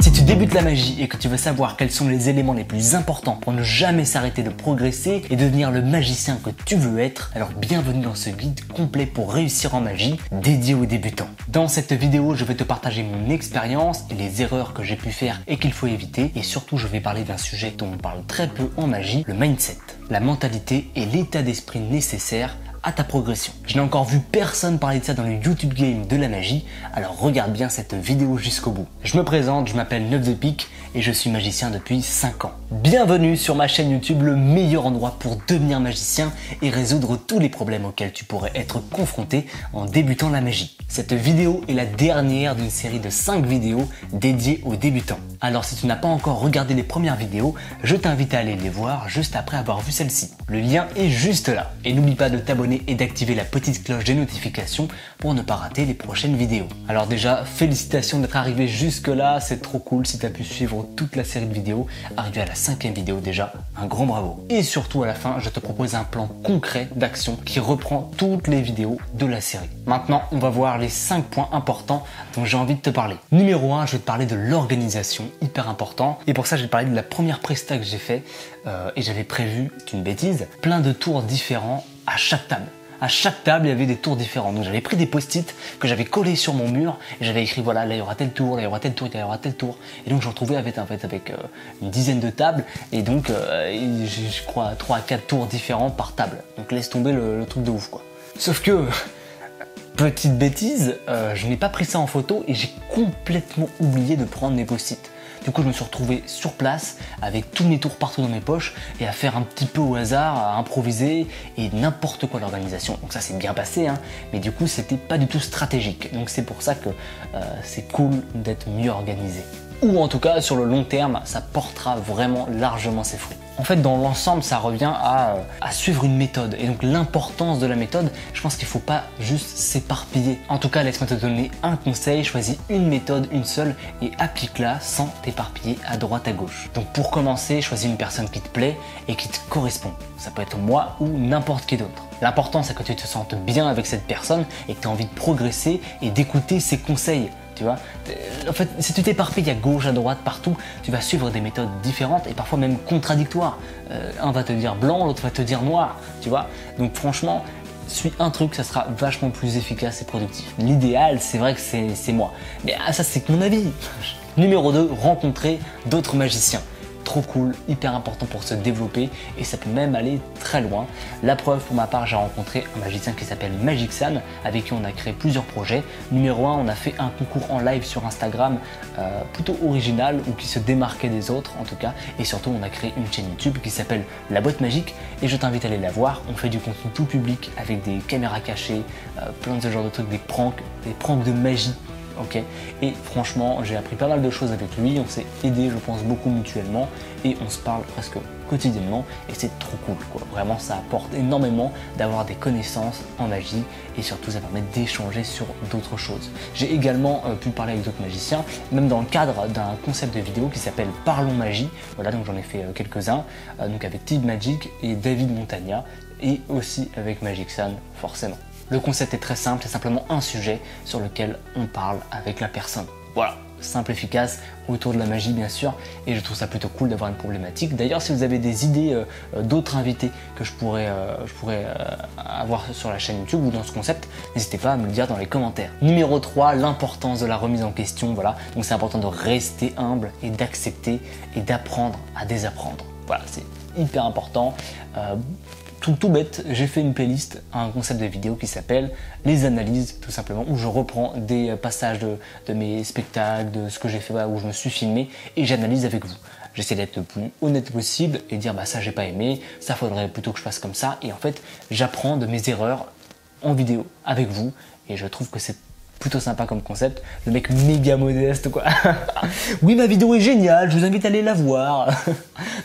Si tu débutes la magie et que tu veux savoir quels sont les éléments les plus importants pour ne jamais s'arrêter de progresser et devenir le magicien que tu veux être, alors bienvenue dans ce guide complet pour réussir en magie dédié aux débutants. Dans cette vidéo, je vais te partager mon expérience et les erreurs que j'ai pu faire et qu'il faut éviter, et surtout je vais parler d'un sujet dont on parle très peu en magie, le mindset, la mentalité et l'état d'esprit nécessaire à ta progression. Je n'ai encore vu personne parler de ça dans le YouTube game de la magie, alors regarde bien cette vidéo jusqu'au bout. Je me présente, je m'appelle Neuf de Pique et je suis magicien depuis 5 ans. Bienvenue sur ma chaîne YouTube, le meilleur endroit pour devenir magicien et résoudre tous les problèmes auxquels tu pourrais être confronté en débutant la magie. Cette vidéo est la dernière d'une série de 5 vidéos dédiées aux débutants. Alors si tu n'as pas encore regardé les premières vidéos, je t'invite à aller les voir juste après avoir vu celle-ci. Le lien est juste là. Et n'oublie pas de t'abonner et d'activer la petite cloche des notifications pour ne pas rater les prochaines vidéos. Alors déjà, félicitations d'être arrivé jusque là, c'est trop cool si tu as pu suivre toute la série de vidéos, arrivé à la 5e vidéo déjà, un grand bravo. Et surtout à la fin, je te propose un plan concret d'action qui reprend toutes les vidéos de la série. Maintenant, on va voir les 5 points importants dont j'ai envie de te parler. Numéro 1, je vais te parler de l'organisation, hyper important. Et pour ça, je vais te parler de la première presta que j'ai fait et j'avais prévu, c'est une bêtise, plein de tours différents à chaque table. À chaque table, il y avait des tours différents. Donc j'avais pris des post-it que j'avais collés sur mon mur et j'avais écrit voilà, là il y aura tel tour, là il y aura tel tour, là il y aura tel tour. Et donc je me retrouvais avec une dizaine de tables et donc je crois 3 à 4 tours différents par table. Donc laisse tomber le truc de ouf quoi. Sauf que petite bêtise, je n'ai pas pris ça en photo et j'ai complètement oublié de prendre mes post-it. Du coup, je me suis retrouvé sur place avec tous mes tours partout dans mes poches et à faire un petit peu au hasard, à improviser et n'importe quoi l'organisation. Donc ça s'est bien passé, hein, mais du coup, c'était pas du tout stratégique. Donc c'est pour ça que c'est cool d'être mieux organisé. Ou en tout cas, sur le long terme, ça portera vraiment largement ses fruits. En fait, dans l'ensemble, ça revient à suivre une méthode. Et donc, l'importance de la méthode, je pense qu'il ne faut pas juste s'éparpiller. En tout cas, laisse-moi te donner un conseil. Choisis une méthode, une seule, et applique-la sans t'éparpiller à droite à gauche. Donc, pour commencer, choisis une personne qui te plaît et qui te correspond. Ça peut être moi ou n'importe qui d'autre. L'important, c'est que tu te sentes bien avec cette personne et que tu as envie de progresser et d'écouter ses conseils. Tu vois, en fait, si tu t'éparpilles à gauche, à droite, partout, tu vas suivre des méthodes différentes et parfois même contradictoires. Un va te dire blanc, l'autre va te dire noir, tu vois. Donc franchement, suis un truc, ça sera vachement plus efficace et productif. L'idéal, c'est vrai que c'est moi. Mais ça, c'est que mon avis. Numéro 2, rencontrer d'autres magiciens. Trop cool, hyper important pour se développer et ça peut même aller très loin. La preuve, pour ma part, j'ai rencontré un magicien qui s'appelle Magicsan avec qui on a créé plusieurs projets. Numéro 1, on a fait un concours en live sur Instagram plutôt original ou qui se démarquait des autres en tout cas, et surtout on a créé une chaîne YouTube qui s'appelle La Boîte Magique et je t'invite à aller la voir. On fait du contenu tout public avec des caméras cachées, plein de ce genre de trucs, des pranks de magie. Ok, et franchement j'ai appris pas mal de choses avec lui, on s'est aidé je pense beaucoup mutuellement et on se parle presque quotidiennement et c'est trop cool quoi. Vraiment ça apporte énormément d'avoir des connaissances en magie et surtout ça permet d'échanger sur d'autres choses. J'ai également pu parler avec d'autres magiciens, même dans le cadre d'un concept de vidéo qui s'appelle Parlons Magie. Voilà, donc j'en ai fait quelques-uns, donc avec Tib Magic et David Montagna et aussi avec Magicsan forcément. Le concept est très simple, c'est simplement un sujet sur lequel on parle avec la personne. Voilà, simple, efficace, autour de la magie bien sûr, et je trouve ça plutôt cool d'avoir une problématique. D'ailleurs, si vous avez des idées d'autres invités que je pourrais avoir sur la chaîne YouTube ou dans ce concept, n'hésitez pas à me le dire dans les commentaires. Numéro 3, l'importance de la remise en question. Voilà, donc c'est important de rester humble et d'accepter et d'apprendre à désapprendre. Voilà, c'est hyper important. Tout bête, j'ai fait une playlist, un concept de vidéo qui s'appelle Les Analyses, tout simplement, où je reprends des passages de mes spectacles, de ce que j'ai fait, où je me suis filmé, et j'analyse avec vous. J'essaie d'être le plus honnête possible et dire bah ça j'ai pas aimé, ça faudrait plutôt que je fasse comme ça, et en fait j'apprends de mes erreurs en vidéo avec vous, et je trouve que c'est plutôt sympa comme concept. Le mec méga modeste quoi. Oui, ma vidéo est géniale, je vous invite à aller la voir.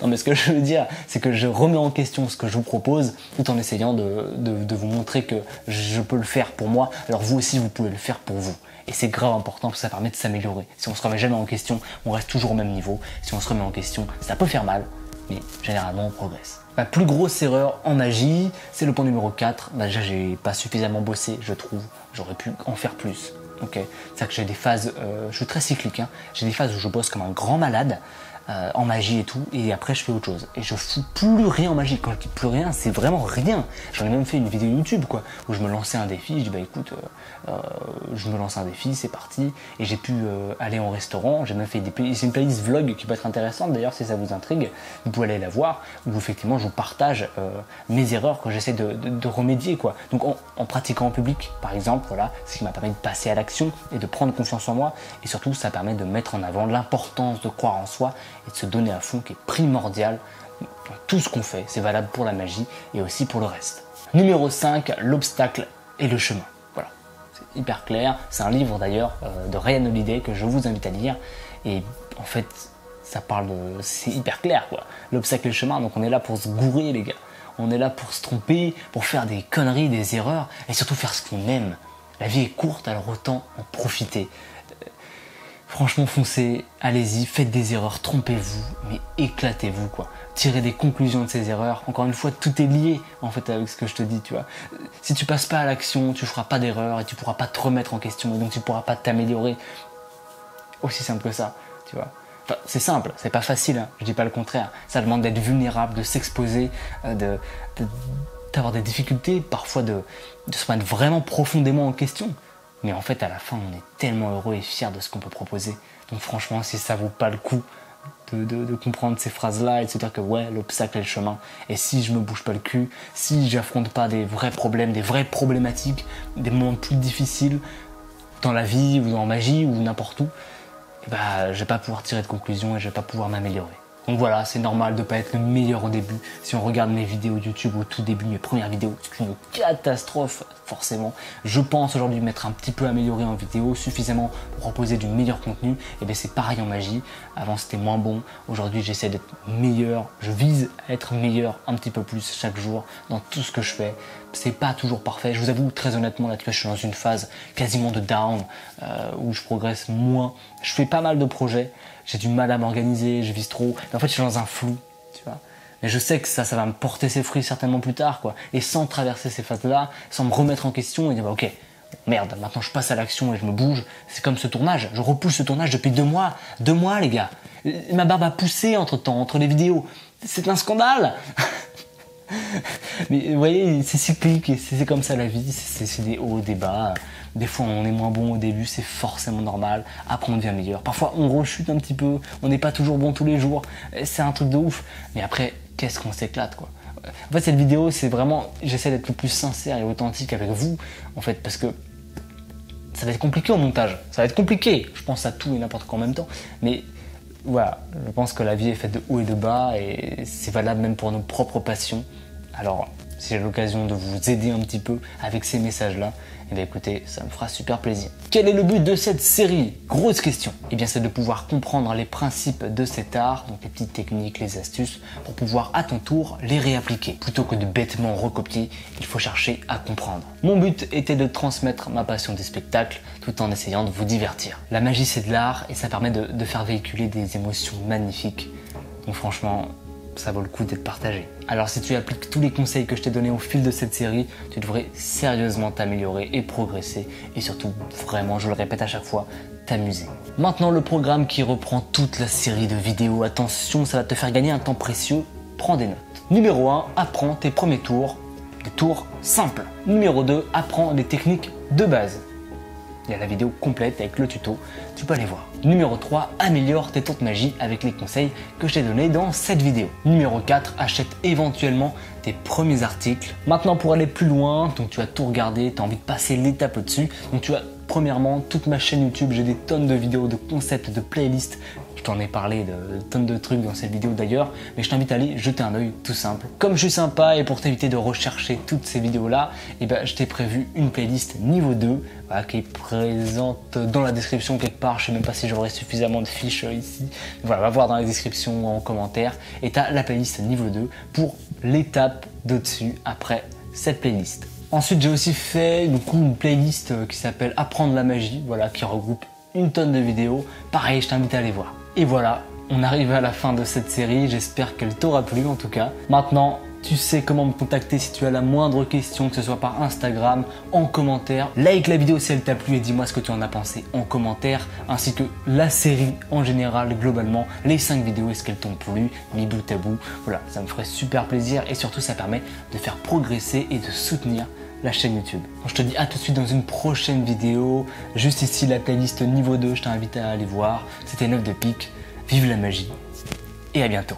Non mais ce que je veux dire, c'est que je remets en question ce que je vous propose tout en essayant de vous montrer que je peux le faire pour moi. Alors vous aussi vous pouvez le faire pour vous. Et c'est grave important parce que ça permet de s'améliorer. Si on se remet jamais en question, on reste toujours au même niveau. Si on se remet en question, ça peut faire mal, mais généralement on progresse. Ma plus grosse erreur en magie, c'est le point numéro 4. Bah déjà, j'ai pas suffisamment bossé, je trouve. J'aurais pu en faire plus. ok. C'est-à-dire que j'ai des phases, je suis très cyclique, hein. J'ai des phases où je bosse comme un grand malade, en magie et tout, et après je fais autre chose. Et je fous plus rien en magie. Quand je dis plus rien, c'est vraiment rien. J'en ai même fait une vidéo YouTube, quoi, où je me lançais un défi. Je dis bah écoute, je me lance un défi, c'est parti. Et j'ai pu aller en restaurant. J'ai même fait c'est une playlist vlog qui peut être intéressante d'ailleurs si ça vous intrigue. Vous pouvez aller la voir, où effectivement je vous partage mes erreurs que j'essaie de remédier, quoi. Donc en pratiquant en public, par exemple, voilà, ce qui m'a permis de passer à l'action et de prendre confiance en moi. Et surtout, ça permet de mettre en avant l'importance de croire en soi et de se donner à fond, qui est primordial dans tout ce qu'on fait. C'est valable pour la magie et aussi pour le reste. Numéro 5, l'obstacle et le chemin. Voilà, c'est hyper clair. C'est un livre d'ailleurs de Ryan Holiday que je vous invite à lire. Et en fait, ça parle de... C'est hyper clair, quoi. L'obstacle et le chemin, donc on est là pour se gourer, les gars. On est là pour se tromper, pour faire des conneries, des erreurs, et surtout faire ce qu'on aime. La vie est courte, alors autant en profiter. Franchement, foncez, allez-y, faites des erreurs, trompez-vous, mais éclatez-vous, quoi. Tirez des conclusions de ces erreurs. Encore une fois, tout est lié, en fait, avec ce que je te dis, tu vois. Si tu passes pas à l'action, tu feras pas d'erreur et tu pourras pas te remettre en question, et donc tu pourras pas t'améliorer. Aussi simple que ça, tu vois. Enfin, c'est simple, c'est pas facile, hein, je dis pas le contraire. Ça demande d'être vulnérable, de s'exposer, d'avoir des difficultés, parfois de se mettre vraiment profondément en question. Mais en fait, à la fin, on est tellement heureux et fiers de ce qu'on peut proposer. Donc franchement, si ça vaut pas le coup de comprendre ces phrases-là et de se dire que ouais, l'obstacle est le chemin. Et si je me bouge pas le cul, si j'affronte pas des vrais problèmes, des vraies problématiques, des moments plus difficiles dans la vie ou dans la magie ou n'importe où, et bah, je vais pas pouvoir tirer de conclusion et je vais pas pouvoir m'améliorer. Donc voilà, c'est normal de pas être le meilleur au début. Si on regarde mes vidéos YouTube au tout début, mes premières vidéos, c'est une catastrophe, forcément. Je pense aujourd'hui m'être un petit peu amélioré en vidéo, suffisamment pour proposer du meilleur contenu. Et bien c'est pareil en magie. Avant c'était moins bon. Aujourd'hui j'essaie d'être meilleur. Je vise à être meilleur un petit peu plus chaque jour dans tout ce que je fais. C'est pas toujours parfait. Je vous avoue très honnêtement, là, je suis dans une phase quasiment de down où je progresse moins. Je fais pas mal de projets. J'ai du mal à m'organiser, je vise trop. Mais en fait, je suis dans un flou, tu vois. Mais je sais que ça va me porter ses fruits certainement plus tard, quoi. Et sans traverser ces phases-là, sans me remettre en question et dire, bah, ok, merde, maintenant je passe à l'action et je me bouge. C'est comme ce tournage. Je repousse ce tournage depuis 2 mois. 2 mois, les gars. Ma barbe a poussé entre-temps, entre les vidéos. C'est un scandale. Mais vous voyez, c'est cyclique et c'est comme ça la vie, c'est des hauts, des bas. Des fois on est moins bon au début, c'est forcément normal. Après on devient meilleur. Parfois on rechute un petit peu, on n'est pas toujours bon tous les jours. C'est un truc de ouf. Mais après, qu'est-ce qu'on s'éclate, quoi. En fait, cette vidéo, c'est vraiment, j'essaie d'être le plus sincère et authentique avec vous, en fait, parce que ça va être compliqué au montage. Ça va être compliqué. Je pense à tout et n'importe quoi en même temps. Mais voilà, je pense que la vie est faite de hauts et de bas et c'est valable même pour nos propres passions. Alors, si j'ai l'occasion de vous aider un petit peu avec ces messages-là, eh bien écoutez, ça me fera super plaisir. Quel est le but de cette série? Grosse question. Eh bien c'est de pouvoir comprendre les principes de cet art, donc les petites techniques, les astuces, pour pouvoir à ton tour les réappliquer. Plutôt que de bêtement recopier, il faut chercher à comprendre. Mon but était de transmettre ma passion des spectacles tout en essayant de vous divertir. La magie c'est de l'art et ça permet de faire véhiculer des émotions magnifiques. Donc franchement, ça vaut le coup d'être partagé. Alors si tu appliques tous les conseils que je t'ai donnés au fil de cette série, tu devrais sérieusement t'améliorer et progresser et surtout vraiment, je le répète à chaque fois, t'amuser. Maintenant le programme qui reprend toute la série de vidéos, attention, ça va te faire gagner un temps précieux, prends des notes. Numéro 1, apprends tes premiers tours, des tours simples. Numéro 2, apprends les techniques de base. Il y a la vidéo complète avec le tuto, tu peux aller voir. Numéro 3, améliore tes tours de magie avec les conseils que je t'ai donnés dans cette vidéo. Numéro 4, achète éventuellement tes premiers articles. Maintenant pour aller plus loin, donc tu as tout regardé, tu as envie de passer l'étape au-dessus, donc tu as premièrement toute ma chaîne YouTube, j'ai des tonnes de vidéos, de concepts, de playlists. Je t'en ai parlé de tonnes de trucs dans cette vidéo d'ailleurs, mais je t'invite à aller jeter un œil tout simple. Comme je suis sympa et pour t'éviter de rechercher toutes ces vidéos là, je t'ai prévu une playlist niveau 2 qui est présente dans la description quelque part. Je sais même pas si j'aurai suffisamment de fiches ici. Voilà, va voir dans la description ou en commentaire et tu as la playlist niveau 2 pour l'étape d'au-dessus après cette playlist. Ensuite j'ai aussi fait une playlist qui s'appelle Apprendre la magie, voilà, qui regroupe une tonne de vidéos. Pareil, je t'invite à aller voir. Et voilà, on arrive à la fin de cette série, j'espère qu'elle t'aura plu en tout cas. Maintenant, Tu sais comment me contacter si tu as la moindre question, que ce soit par Instagram, en commentaire. Like la vidéo si elle t'a plu et dis-moi ce que tu en as pensé en commentaire, ainsi que la série en général, globalement, les 5 vidéos, est-ce qu'elles t'ont plu, mis bout à bout. Voilà, ça me ferait super plaisir et surtout ça permet de faire progresser et de soutenir la chaîne YouTube. Donc, je te dis à tout de suite dans une prochaine vidéo. Juste ici la playlist niveau 2, je t'invite à aller voir. C'était 9 de pique. Vive la magie et à bientôt.